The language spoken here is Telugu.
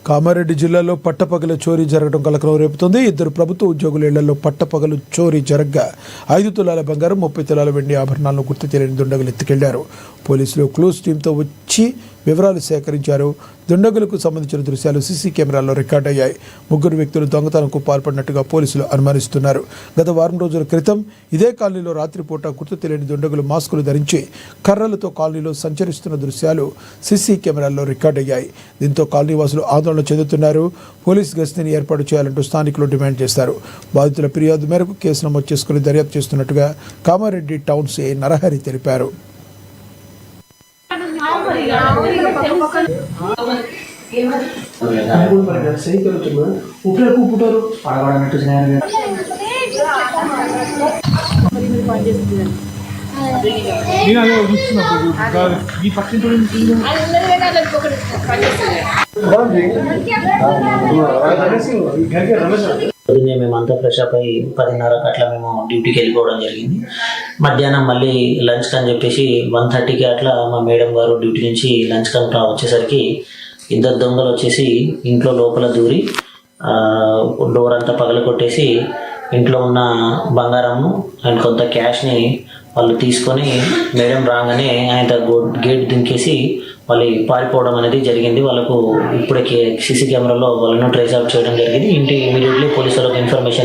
కామారెడ్డి జిల్లాలో పట్టపగల చోరీ జరగడం కలకలం రేపుతోంది. ఇద్దరు ప్రభుత్వ ఉద్యోగుల ఇళ్లలో పట్టపగలు చోరీ జరగ్గా 5 తులాల బంగారం 30 తులాల వెండి ఆభరణాలను గుర్తు తెలియని దుండగులు ఎత్తుకెళ్లారు. పోలీసులు క్లూస్ టీంతో వచ్చి వివరాలు సేకరించారు. దుండగులకు సంబంధించిన దృశ్యాలు సీసీ కెమెరాల్లో రికార్డయ్యాయి. 3 వ్యక్తులు దొంగతనంకు పాల్పడినట్టుగా పోలీసులు అనుమానిస్తున్నారు. గత వారం రోజుల క్రితం ఇదే కాలనీలో రాత్రిపూట గుర్తు తెలియని దుండగులు మాస్కులు ధరించి కర్రలతో కాలనీలో సంచరిస్తున్న దృశ్యాలు సీసీ కెమెరాల్లో రికార్డయ్యాయి. దీంతో కాలనీ వాసులు ఆందోళన చెందుతున్నారు. పోలీస్ గస్తీని ఏర్పాటు చేయాలంటూ స్థానికులు డిమాండ్ చేశారు. బాధితుల ఫిర్యాదు మేరకు కేసు నమోదు చేసుకుని దర్యాప్తు చేస్తున్నట్టుగా కామారెడ్డి టౌన్ సిఐ నరహరి తెలిపారు. పొద్దున్నే మేమంతా ఫ్రెష్ అప్ అయ్యి 10:30 అట్లా మేము డ్యూటీకి వెళ్ళిపోవడం జరిగింది. మధ్యాహ్నం మళ్ళీ లంచ్ అని చెప్పేసి 1:30కి అట్లా మా మేడం గారు డ్యూటీ నుంచి లంచ్ కనుక వచ్చేసరికి ఇద్దరు దొంగలు వచ్చేసి ఇంట్లో లోపల దూరి డోర్ అంతా పగలగొట్టేసి ఇంట్లో ఉన్న బంగారము అండ్ కొంత క్యాష్ని వాళ్ళు తీసుకొని మేడం రాగానే ఆయన గేట్ దింకేసి వాళ్ళు పారిపోవడం అనేది జరిగింది. వాళ్ళకు ఇప్పుడే సీసీ కెమెరాలో వాళ్ళను ట్రేస్ అవుట్ చేయడం జరిగింది. ఇమీడియట్లీ పోలీసులకు ఇన్ఫర్మేషన్